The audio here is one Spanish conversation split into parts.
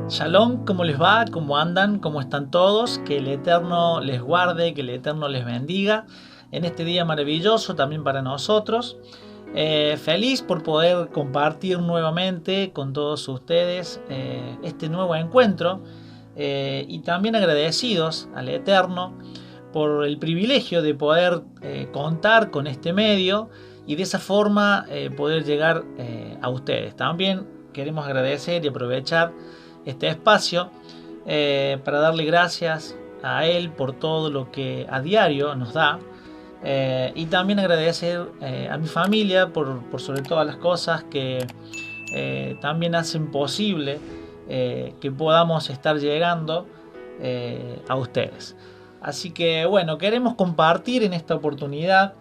Shalom, ¿cómo les va? ¿Cómo andan? ¿Cómo están todos? Que el Eterno les guarde, que el Eterno les bendiga en este día maravilloso también para nosotros. Feliz por poder compartir nuevamente con todos ustedes este nuevo encuentro y también agradecidos al Eterno por el privilegio de poder contar con este medio y de esa forma poder llegar a ustedes. También queremos agradecer y aprovechar este espacio para darle gracias a Él por todo lo que a diario nos da y también agradecer a mi familia por sobre todas las cosas que también hacen posible que podamos estar llegando a ustedes. Así que bueno, queremos compartir en esta oportunidad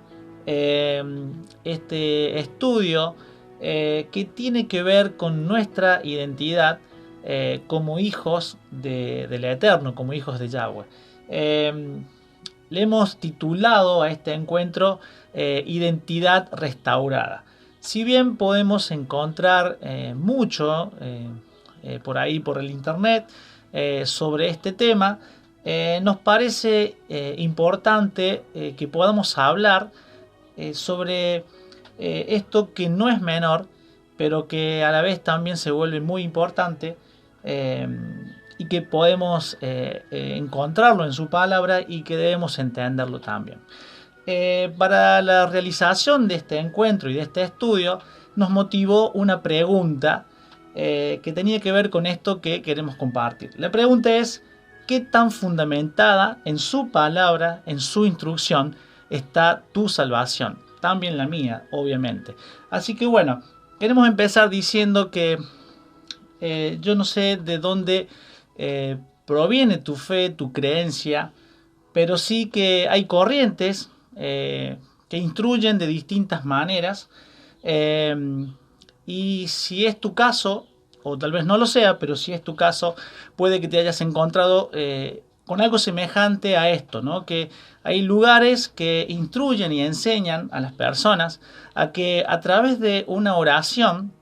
este estudio que tiene que ver con nuestra identidad como hijos del Eterno, como hijos de Yahweh. Le hemos titulado a este encuentro Identidad Restaurada. Si bien podemos encontrar mucho por ahí, por el internet, sobre este tema, nos parece importante que podamos hablar sobre esto que no es menor, pero que a la vez también se vuelve muy importante y que podemos encontrarlo en su palabra y que debemos entenderlo también. Para la realización de este encuentro y de este estudio nos motivó una pregunta que tenía que ver con esto que queremos compartir. La pregunta es: ¿qué tan fundamentada en su palabra, en su instrucción, está tu salvación? También la mía, obviamente. Así que bueno, queremos empezar diciendo que yo no sé de dónde proviene tu fe, tu creencia, pero sí que hay corrientes que instruyen de distintas maneras. Y si es tu caso, o tal vez no lo sea, pero si es tu caso, puede que te hayas encontrado con algo semejante a esto, ¿no? Que hay lugares que instruyen y enseñan a las personas a que a través de una oración,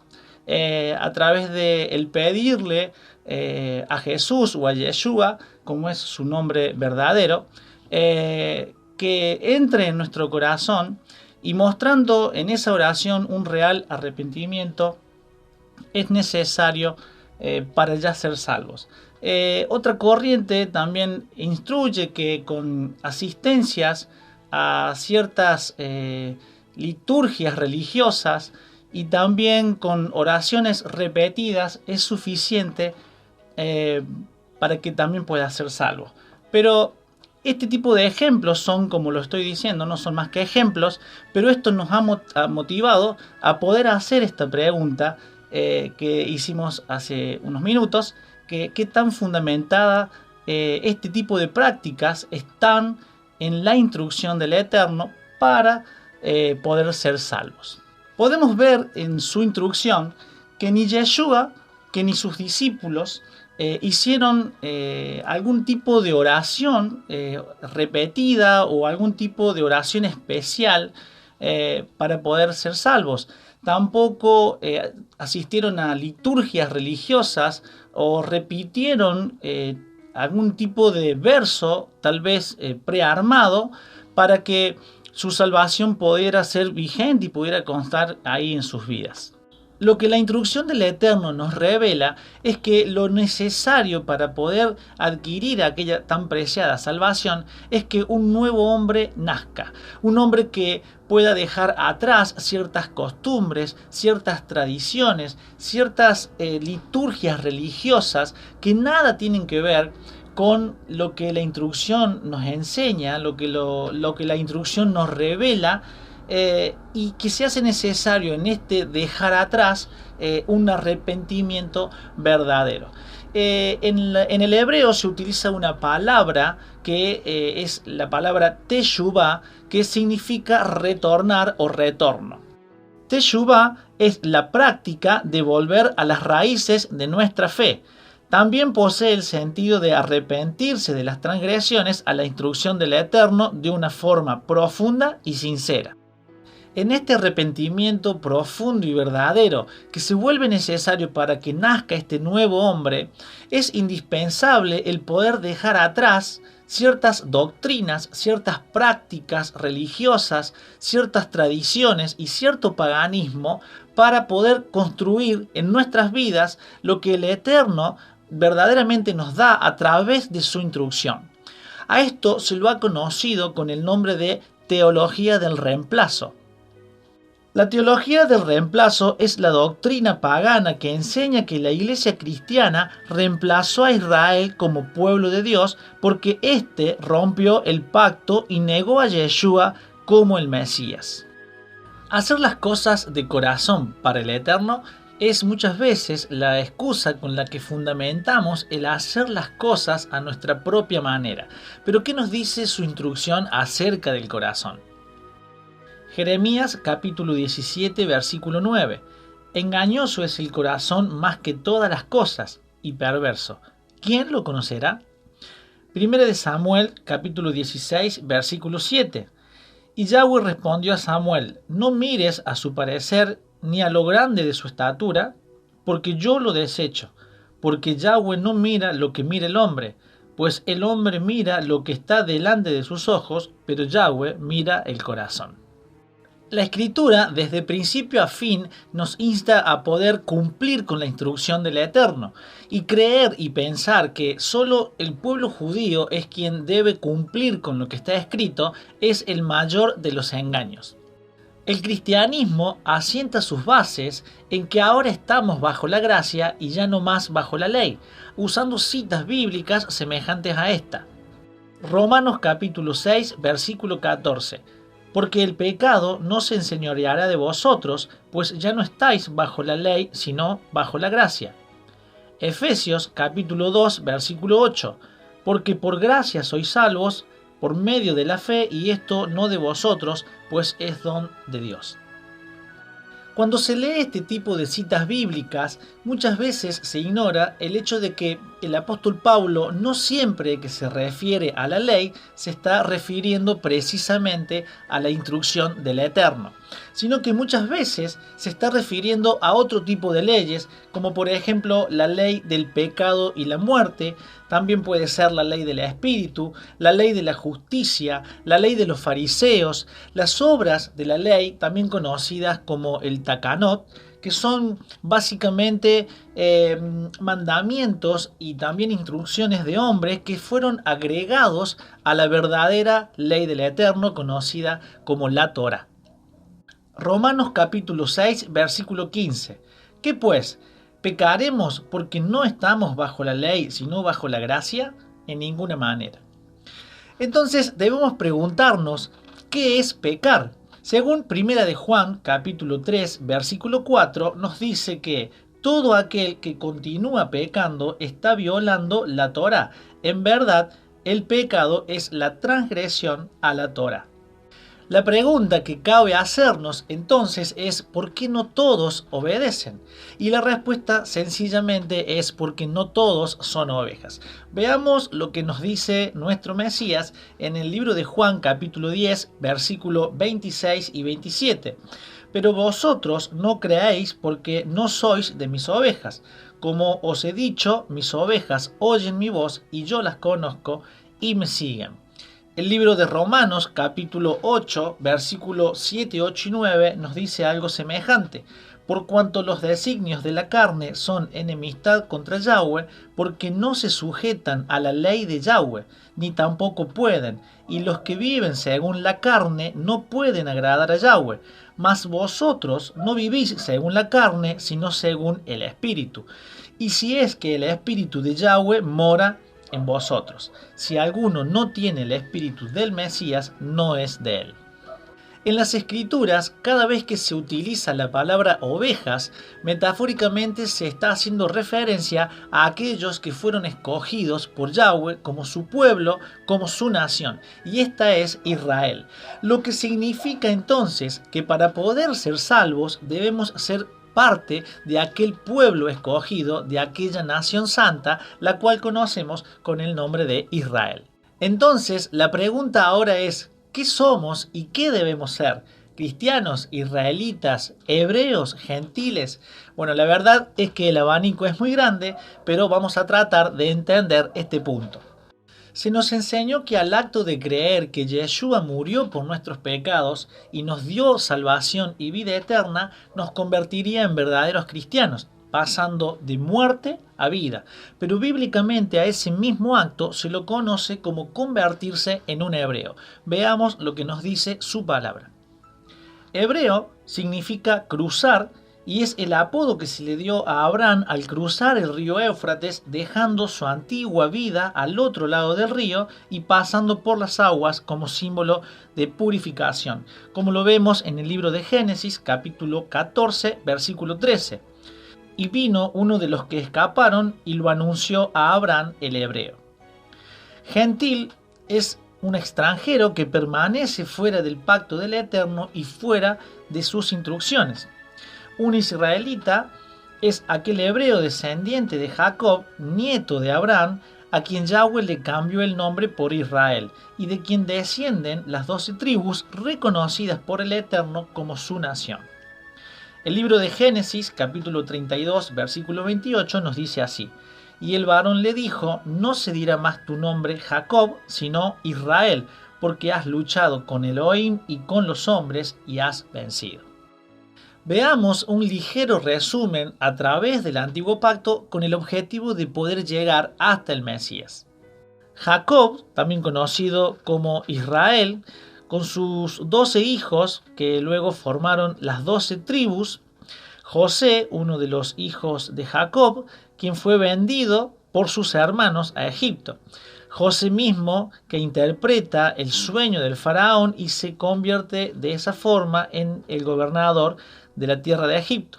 a través de el pedirle a Jesús o a Yeshua, como es su nombre verdadero, que entre en nuestro corazón y mostrando en esa oración un real arrepentimiento, es necesario para ya ser salvos. Otra corriente también instruye que con asistencias a ciertas liturgias religiosas y también con oraciones repetidas es suficiente para que también pueda ser salvo. Pero este tipo de ejemplos son, como lo estoy diciendo, no son más que ejemplos, pero esto nos ha motivado a poder hacer esta pregunta que hicimos hace unos minutos, que qué tan fundamentada este tipo de prácticas están en la instrucción del Eterno para poder ser salvos. Podemos ver en su instrucción que ni Yeshua, que ni sus discípulos hicieron algún tipo de oración repetida o algún tipo de oración especial para poder ser salvos. Tampoco asistieron a liturgias religiosas o repitieron algún tipo de verso, tal vez prearmado, para que su salvación pudiera ser vigente y pudiera constar ahí en sus vidas. Lo que la instrucción del Eterno nos revela es que lo necesario para poder adquirir aquella tan preciada salvación es que un nuevo hombre nazca, un hombre que pueda dejar atrás ciertas costumbres, ciertas tradiciones, ciertas liturgias religiosas que nada tienen que ver con lo que la instrucción nos enseña, lo que la instrucción nos revela. Y que se hace necesario en este dejar atrás un arrepentimiento verdadero. En el hebreo se utiliza una palabra que es la palabra teshuvah, que significa retornar o retorno. Teshuvah es la práctica de volver a las raíces de nuestra fe. También posee el sentido de arrepentirse de las transgresiones a la instrucción del Eterno de una forma profunda y sincera. En este arrepentimiento profundo y verdadero que se vuelve necesario para que nazca este nuevo hombre, es indispensable el poder dejar atrás ciertas doctrinas, ciertas prácticas religiosas, ciertas tradiciones y cierto paganismo para poder construir en nuestras vidas lo que el Eterno verdaderamente nos da a través de su instrucción. A esto se lo ha conocido con el nombre de teología del reemplazo. La teología del reemplazo es la doctrina pagana que enseña que la iglesia cristiana reemplazó a Israel como pueblo de Dios porque éste rompió el pacto y negó a Yeshua como el Mesías. Hacer las cosas de corazón para el Eterno es muchas veces la excusa con la que fundamentamos el hacer las cosas a nuestra propia manera. Pero ¿qué nos dice su instrucción acerca del corazón? Jeremías capítulo 17 versículo 9. Engañoso es el corazón más que todas las cosas y perverso. ¿Quién lo conocerá? Primera de Samuel capítulo 16 versículo 7. Y Yahweh respondió a Samuel: no mires a su parecer ni a lo grande de su estatura, porque yo lo desecho, porque Yahweh no mira lo que mira el hombre, pues el hombre mira lo que está delante de sus ojos, pero Yahweh mira el corazón. La Escritura, desde principio a fin, nos insta a poder cumplir con la instrucción del Eterno y creer y pensar que solo el pueblo judío es quien debe cumplir con lo que está escrito es el mayor de los engaños. El cristianismo asienta sus bases en que ahora estamos bajo la gracia y ya no más bajo la ley, usando citas bíblicas semejantes a esta. Romanos capítulo 6, versículo 14. Porque el pecado no se enseñoreará de vosotros, pues ya no estáis bajo la ley, sino bajo la gracia. Efesios capítulo 2, versículo 8. Porque por gracia sois salvos, por medio de la fe, y esto no de vosotros, pues es don de Dios. Cuando se lee este tipo de citas bíblicas, muchas veces se ignora el hecho de que el apóstol Pablo no siempre que se refiere a la ley se está refiriendo precisamente a la instrucción del Eterno, sino que muchas veces se está refiriendo a otro tipo de leyes, como por ejemplo la ley del pecado y la muerte. También puede ser la ley del Espíritu, la ley de la justicia, la ley de los fariseos, las obras de la ley, también conocidas como el Takanot, que son básicamente mandamientos y también instrucciones de hombres que fueron agregados a la verdadera ley del Eterno, conocida como la Torá. Romanos capítulo 6, versículo 15. ¿Qué pues? ¿Pecaremos porque no estamos bajo la ley, sino bajo la gracia? En ninguna manera. Entonces debemos preguntarnos, ¿qué es pecar? Según Primera de Juan, capítulo 3, versículo 4, nos dice que todo aquel que continúa pecando está violando la Torá. En verdad, el pecado es la transgresión a la Torá. La pregunta que cabe hacernos entonces es ¿por qué no todos obedecen? Y la respuesta sencillamente es porque no todos son ovejas. Veamos lo que nos dice nuestro Mesías en el libro de Juan capítulo 10 versículo 26 y 27. Pero vosotros no creáis porque no sois de mis ovejas. Como os he dicho, mis ovejas oyen mi voz y yo las conozco y me siguen. El libro de Romanos, capítulo 8, versículos 7, 8 y 9, nos dice algo semejante. Por cuanto los designios de la carne son enemistad contra Yahweh, porque no se sujetan a la ley de Yahweh, ni tampoco pueden, y los que viven según la carne no pueden agradar a Yahweh. Mas vosotros no vivís según la carne, sino según el Espíritu. Y si es que el Espíritu de Yahweh mora en vosotros. Si alguno no tiene el espíritu del Mesías, no es de él. En las Escrituras, cada vez que se utiliza la palabra ovejas, metafóricamente se está haciendo referencia a aquellos que fueron escogidos por Yahweh como su pueblo, como su nación, y esta es Israel. Lo que significa entonces que para poder ser salvos debemos ser parte de aquel pueblo escogido, de aquella nación santa, la cual conocemos con el nombre de Israel. Entonces, la pregunta ahora es, ¿qué somos y qué debemos ser? cristianos, israelitas, hebreos, gentiles. Bueno, la verdad es que el abanico es muy grande, pero vamos a tratar de entender este punto. Se nos enseñó que al acto de creer que Yeshua murió por nuestros pecados y nos dio salvación y vida eterna, nos convertiría en verdaderos cristianos, pasando de muerte a vida. Pero bíblicamente a ese mismo acto se lo conoce como convertirse en un hebreo. Veamos lo que nos dice su palabra. Hebreo significa cruzar y es el apodo que se le dio a Abraham al cruzar el río Éufrates, dejando su antigua vida al otro lado del río y pasando por las aguas como símbolo de purificación, como lo vemos en el libro de Génesis, capítulo 14, versículo 13. Y vino uno de los que escaparon y lo anunció a Abraham el hebreo. Gentil es un extranjero que permanece fuera del pacto del Eterno y fuera de sus instrucciones. Un israelita es aquel hebreo descendiente de Jacob, nieto de Abraham, a quien Yahweh le cambió el nombre por Israel, y de quien descienden las 12 tribus reconocidas por el Eterno como su nación. El libro de Génesis, capítulo 32, versículo 28, nos dice así: Y el varón le dijo, no se dirá más tu nombre Jacob, sino Israel, porque has luchado con Elohim y con los hombres y has vencido. Veamos un ligero resumen a través del Antiguo Pacto con el objetivo de poder llegar hasta el Mesías. Jacob, también conocido como Israel, con sus 12 hijos que luego formaron las 12 tribus. José, uno de los hijos de Jacob, quien fue vendido por sus hermanos a Egipto. José mismo, que interpreta el sueño del faraón y se convierte de esa forma en el gobernador de la tierra de Egipto.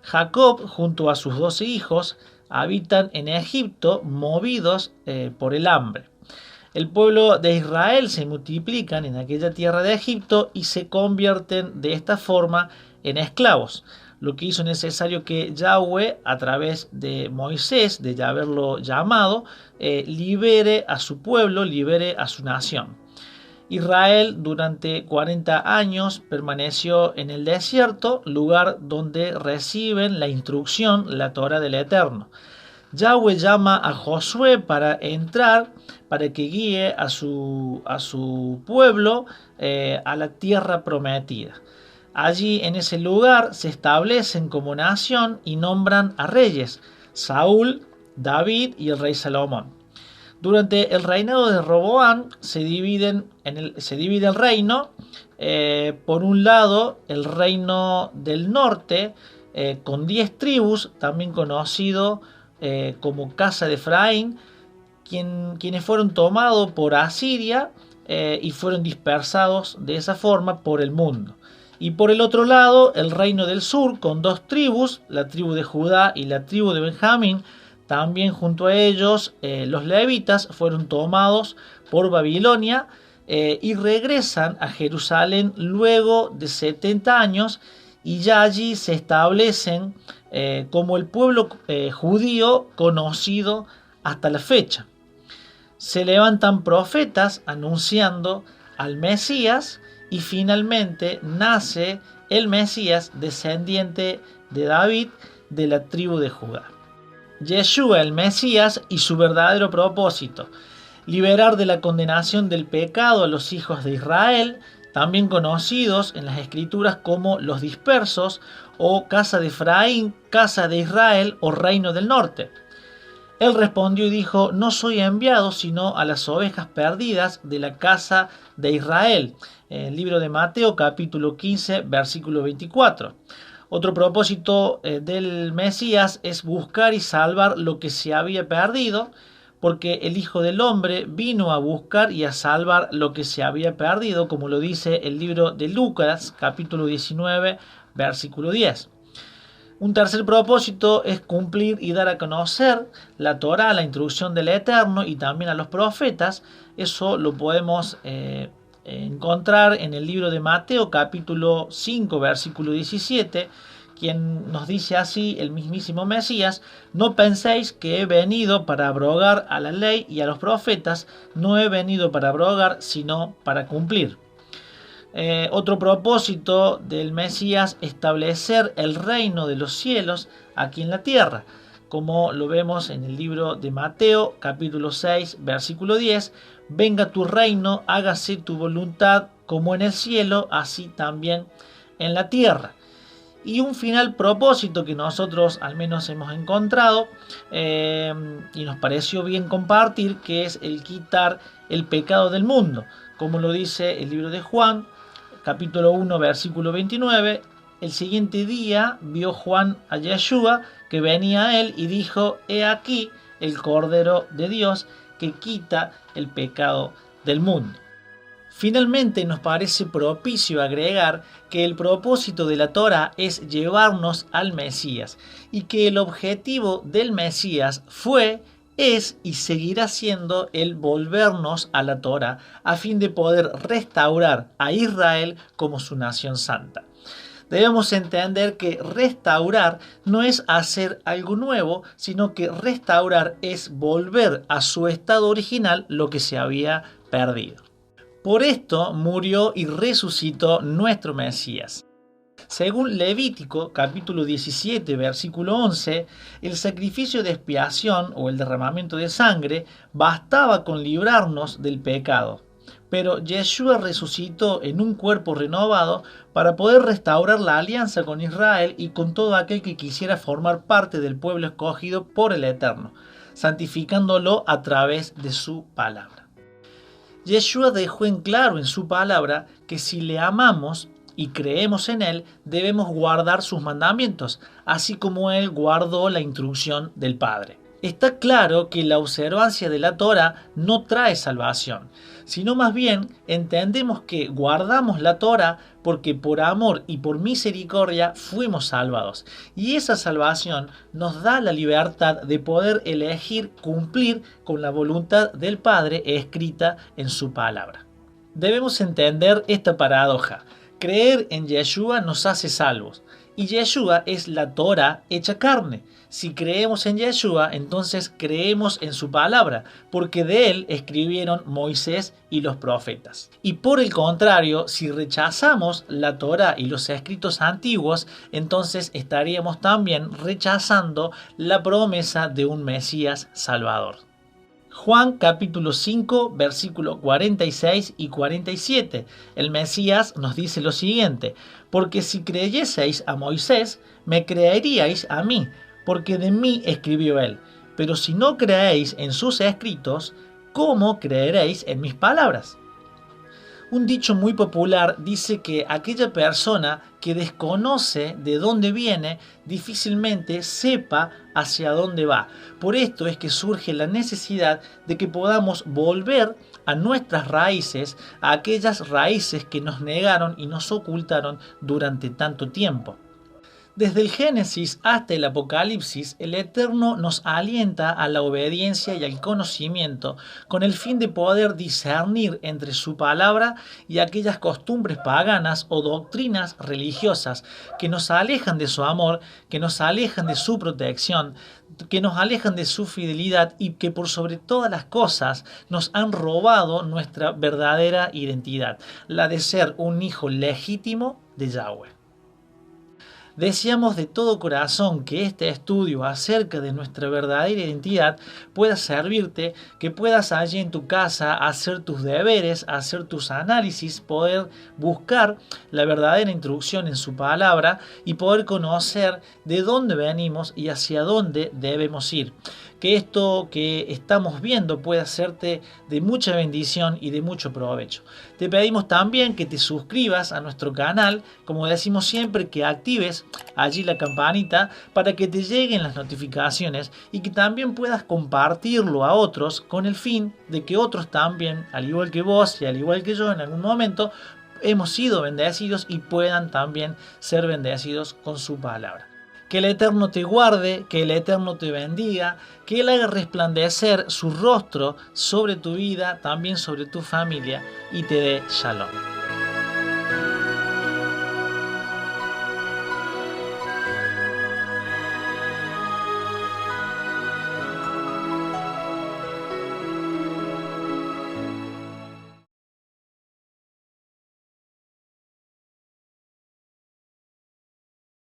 Jacob, junto a sus 12 hijos, habitan en Egipto movidos por el hambre. El pueblo de Israel se multiplican en aquella tierra de Egipto y se convierten de esta forma en esclavos, lo que hizo necesario que Yahweh, a través de Moisés, de ya haberlo llamado, libere a su pueblo, libere a su nación. Israel durante 40 años permaneció en el desierto, lugar donde reciben la instrucción, la Torah del Eterno. Yahweh llama a Josué para entrar, para que guíe a su pueblo a la tierra prometida. Allí en ese lugar se establecen como nación y nombran a reyes, Saúl, David y el rey Salomón. Durante el reinado de Roboam se divide el reino. Por un lado, el reino del norte, con 10 tribus, también conocido como Casa de Efraín, quienes fueron tomados por Asiria y fueron dispersados de esa forma por el mundo. Y por el otro lado, el reino del sur, con 2 tribus, la tribu de Judá y la tribu de Benjamín. También junto a ellos los levitas fueron tomados por Babilonia y regresan a Jerusalén luego de 70 años y ya allí se establecen como el pueblo judío conocido hasta la fecha. Se levantan profetas anunciando al Mesías y finalmente nace el Mesías descendiente de David de la tribu de Judá. Yeshua, el Mesías, y su verdadero propósito: liberar de la condenación del pecado a los hijos de Israel, también conocidos en las Escrituras como los dispersos, o casa de Efraín, casa de Israel o reino del norte. Él respondió y dijo: no soy enviado sino a las ovejas perdidas de la casa de Israel. El libro de Mateo, capítulo 15, versículo 24. Otro propósito del Mesías es buscar y salvar lo que se había perdido, porque el Hijo del Hombre vino a buscar y a salvar lo que se había perdido, como lo dice el libro de Lucas, capítulo 19, versículo 10. Un tercer propósito es cumplir y dar a conocer la Torah, la instrucción del Eterno y también a los profetas. Eso lo podemos encontrar en el libro de Mateo, capítulo 5, versículo 17, quien nos dice así el mismísimo Mesías: no penséis que he venido para abrogar a la ley y a los profetas, no he venido para abrogar, sino para cumplir. Otro propósito del Mesías, establecer el reino de los cielos aquí en la tierra, como lo vemos en el libro de Mateo, capítulo 6, versículo 10, venga tu reino, hágase tu voluntad como en el cielo, así también en la tierra. Y un final propósito que nosotros al menos hemos encontrado y nos pareció bien compartir, que es el quitar el pecado del mundo, como lo dice el libro de Juan, capítulo 1, versículo 29, el siguiente día vio Juan a Yeshua que venía a él y dijo, he aquí el Cordero de Dios que quita el pecado del mundo. Finalmente nos parece propicio agregar que el propósito de la Torá es llevarnos al Mesías y que el objetivo del Mesías fue, es y seguirá siendo el volvernos a la Torá a fin de poder restaurar a Israel como su nación santa. Debemos entender que restaurar no es hacer algo nuevo, sino que restaurar es volver a su estado original lo que se había perdido. Por esto murió y resucitó nuestro Mesías. Según Levítico capítulo 17 versículo 11, el sacrificio de expiación o el derramamiento de sangre bastaba con librarnos del pecado. Pero Yeshua resucitó en un cuerpo renovado para poder restaurar la alianza con Israel y con todo aquel que quisiera formar parte del pueblo escogido por el Eterno, santificándolo a través de su palabra. Yeshua dejó en claro en su palabra que si le amamos y creemos en él, debemos guardar sus mandamientos, así como él guardó la instrucción del Padre. Está claro que la observancia de la Torá no trae salvación, sino más bien entendemos que guardamos la Torá porque por amor y por misericordia fuimos salvados. Y esa salvación nos da la libertad de poder elegir cumplir con la voluntad del Padre escrita en su palabra. Debemos entender esta paradoja. Creer en Yeshua nos hace salvos. Y Yeshua es la Torá hecha carne. Si creemos en Yeshua, entonces creemos en su palabra, porque de él escribieron Moisés y los profetas. Y por el contrario, si rechazamos la Torá y los escritos antiguos, entonces estaríamos también rechazando la promesa de un Mesías Salvador. Juan capítulo 5 versículos 46 y 47. El Mesías nos dice lo siguiente: porque si creyeseis a Moisés, me creeríais a mí, porque de mí escribió él. Pero si no creéis en sus escritos, ¿cómo creeréis en mis palabras? Un dicho muy popular dice que aquella persona que desconoce de dónde viene difícilmente sepa hacia dónde va. Por esto es que surge la necesidad de que podamos volver a nuestras raíces, a aquellas raíces que nos negaron y nos ocultaron durante tanto tiempo. Desde el Génesis hasta el Apocalipsis, el Eterno nos alienta a la obediencia y al conocimiento con el fin de poder discernir entre su palabra y aquellas costumbres paganas o doctrinas religiosas que nos alejan de su amor, que nos alejan de su protección, que nos alejan de su fidelidad y que por sobre todas las cosas nos han robado nuestra verdadera identidad, la de ser un hijo legítimo de Yahweh. Deseamos de todo corazón que este estudio acerca de nuestra verdadera identidad pueda servirte, que puedas allí en tu casa hacer tus deberes, hacer tus análisis, poder buscar la verdadera instrucción en su palabra y poder conocer de dónde venimos y hacia dónde debemos ir. Que esto que estamos viendo pueda hacerte de mucha bendición y de mucho provecho. Te pedimos también que te suscribas a nuestro canal, como decimos siempre, que actives allí la campanita para que te lleguen las notificaciones y que también puedas compartirlo a otros con el fin de que otros también, al igual que vos y al igual que yo en algún momento, hemos sido bendecidos y puedan también ser bendecidos con su palabra. Que el Eterno te guarde, que el Eterno te bendiga, que Él haga resplandecer su rostro sobre tu vida, también sobre tu familia, y te dé shalom.